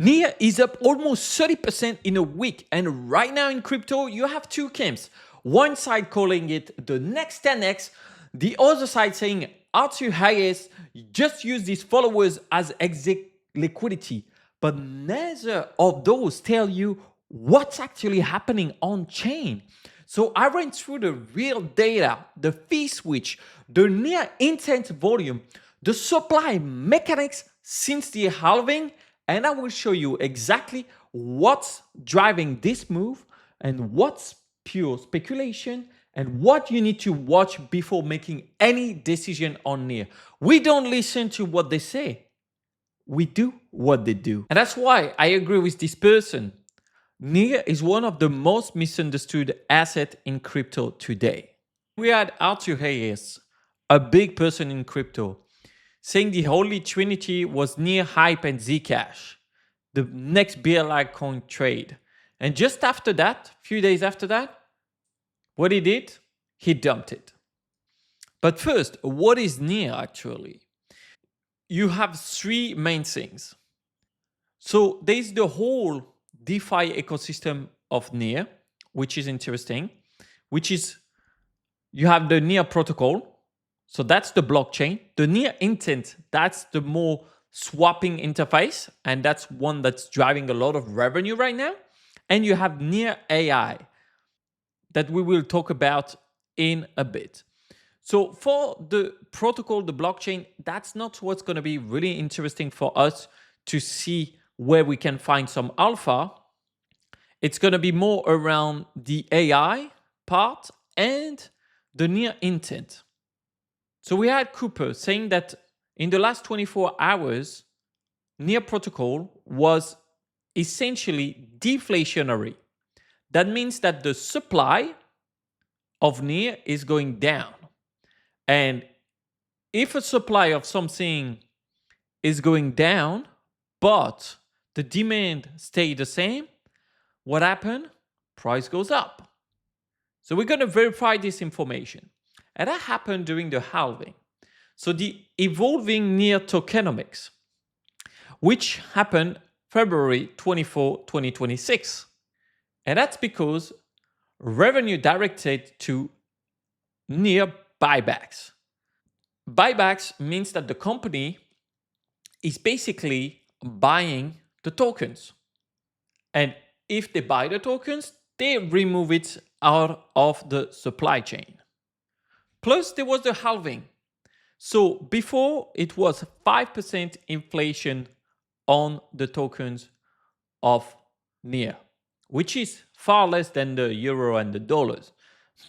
NEAR is up almost 30% in a week. And right now in crypto, you have two camps. One side calling it the next 10x, the other side saying out to highest, just use these followers as exit liquidity. But neither of those tell you what's actually happening on chain. So I ran through the real data, the fee switch, the NEAR intent volume, the supply mechanics since the halving, and I will show you exactly what's driving this move and what's pure speculation and what you need to watch before making any decision on NEAR. We don't listen to what they say. We do what they do. And that's why I agree with this person. NEAR is one of the most misunderstood assets in crypto today. We had Arthur Hayes, a big person in crypto, saying the holy trinity was NEAR, Hype, and Zcash, the next bear-like coin trade. And just after that, a few days after that, what he did, he dumped it. But first, what is NEAR actually? You have three main things. So there's the whole DeFi ecosystem of NEAR, which is interesting, which is you have the NEAR protocol. So that's the blockchain. The NEAR intent, that's the more swapping interface. And that's one that's driving a lot of revenue right now. And you have NEAR AI that we will talk about in a bit. So for the protocol, the blockchain, that's not what's going to be really interesting for us to see where we can find some alpha. It's going to be more around the AI part and the NEAR intent. So we had Cooper saying that in the last 24 hours, NEAR protocol was essentially deflationary. That means that the supply of NEAR is going down. And if a supply of something is going down, but the demand stay the same, what happened? Price goes up. So we're going to verify this information. And that happened during the halving. So the evolving NEAR tokenomics, which happened February 24, 2026. And that's because revenue directed to NEAR buybacks. Buybacks means that the company is basically buying the tokens. And if they buy the tokens, they remove it out of the supply chain. Plus, there was the halving. So before, it was 5% inflation on the tokens of NEAR, which is far less than the euro and the dollars.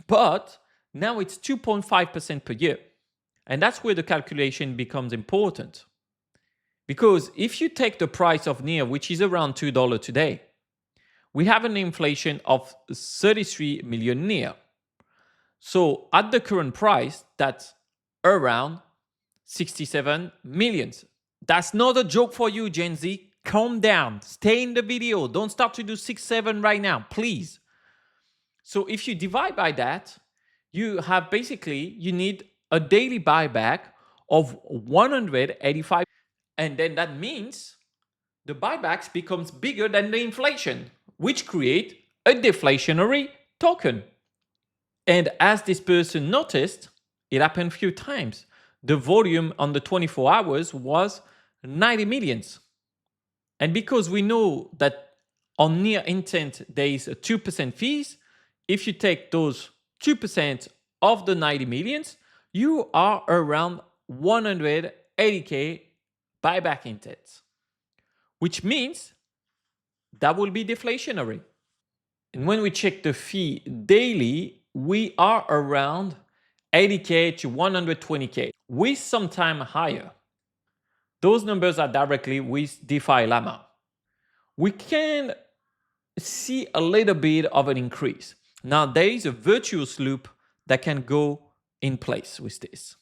But now it's 2.5% per year. And that's where the calculation becomes important. Because if you take the price of NEAR, which is around $2 today, we have an inflation of 33 million NEAR. So at the current price, that's around 67 millions. That's not a joke for you, Gen Z. Calm down. Stay in the video. Don't start to do 6, 7 right now, please. So if you divide by that, you have basically, you need a daily buyback of 185. And then that means the buybacks becomes bigger than the inflation, which create a deflationary token. And as this person noticed, it happened a few times. The volume on the 24 hours was 90 millions. And because we know that on NEAR intent, there is a 2% fees, if you take those 2% of the 90 millions, you are around 180K buyback intents, which means that will be deflationary. And when we check the fee daily, we are around 80K to 120K, with some time higher. Those numbers are directly with DeFi Llama. We can see a little bit of an increase. Now, there is a virtuous loop that can go in place with this.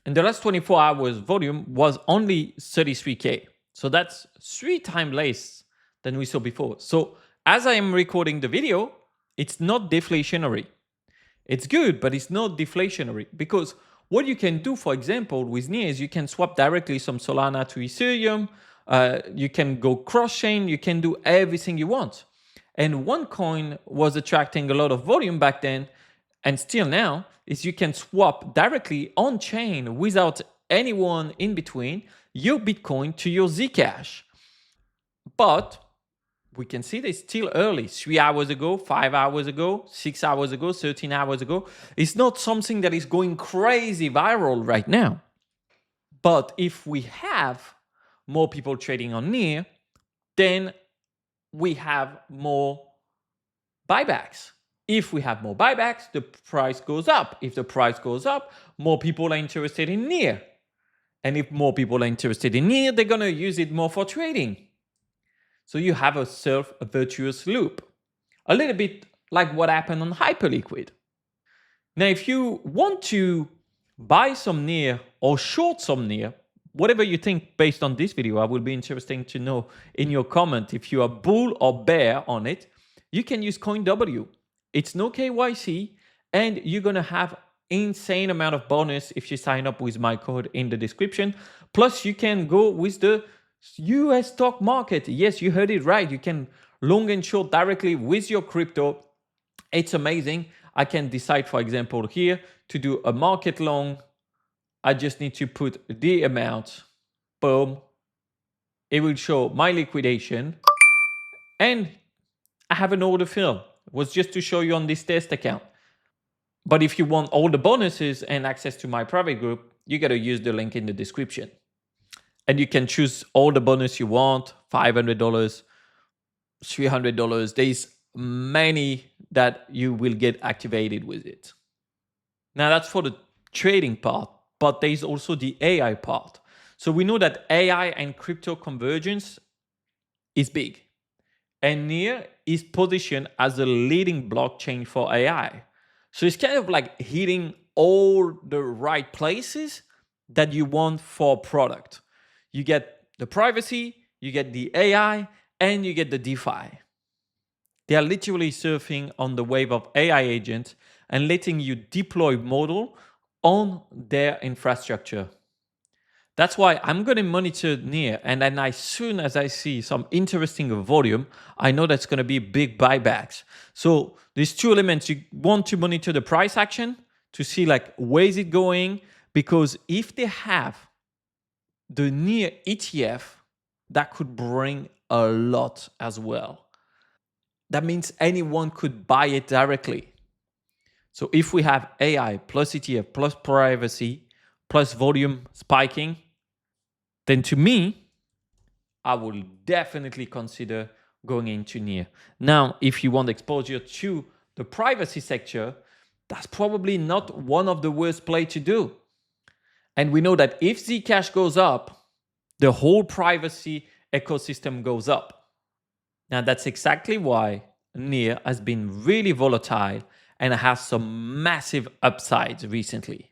In the last 24 hours, volume was only 33K. So that's 3 times less than we saw before. So as I am recording the video, it's not deflationary. It's good, but it's not deflationary, because what you can do, for example, with NEAR is you can swap directly some Solana to Ethereum, You can go cross-chain. You can do everything you want. And one coin was attracting a lot of volume back then, and still now, is you can swap directly on-chain without anyone in between your Bitcoin to your Zcash. But we can see it's still early. 3 hours ago, 5 hours ago, 6 hours ago, 13 hours ago. It's not something that is going crazy viral right now. But if we have more people trading on NEAR, then we have more buybacks. If we have more buybacks, the price goes up. If the price goes up, more people are interested in NEAR. And if more people are interested in NEAR, they're going to use it more for trading. So you have a virtuous loop. A little bit like what happened on Hyperliquid. Now, if you want to buy some NEAR or short some NEAR, whatever you think based on this video, I will be interested to know in your comment if you are bull or bear on it. You can use CoinW. It's no KYC, and you're going to have insane amount of bonus if you sign up with my code in the description. Plus, you can go with the US stock market. Yes, you heard it right. You can long and short directly with your crypto. It's amazing. I can decide, for example, here to do a market long. I just need to put the amount. Boom. It will show my liquidation. And I have an order fill. It was just to show you on this test account. But if you want all the bonuses and access to my private group, you got to use the link in the description. And you can choose all the bonus you want, $500, $300. There's many that you will get activated with it. Now that's for the trading part, but there's also the AI part. So we know that AI and crypto convergence is big. And NEAR is positioned as a leading blockchain for AI. So it's kind of like hitting all the right places that you want for a product. You get the privacy, you get the AI, and you get the DeFi. They are literally surfing on the wave of AI agents and letting you deploy model on their infrastructure. That's why I'm going to monitor NEAR, and then as soon as I see some interesting volume, I know that's going to be big buybacks. So there's two elements. You want to monitor the price action to see like where is it going, because if they have the NEAR ETF, that could bring a lot as well. That means anyone could buy it directly. So if we have AI plus ETF plus privacy plus volume spiking, then to me, I will definitely consider going into NEAR. Now, if you want exposure to the privacy sector, that's probably not one of the worst play to do. And we know that if Zcash goes up, the whole privacy ecosystem goes up. Now, that's exactly why NEAR has been really volatile and has some massive upsides recently.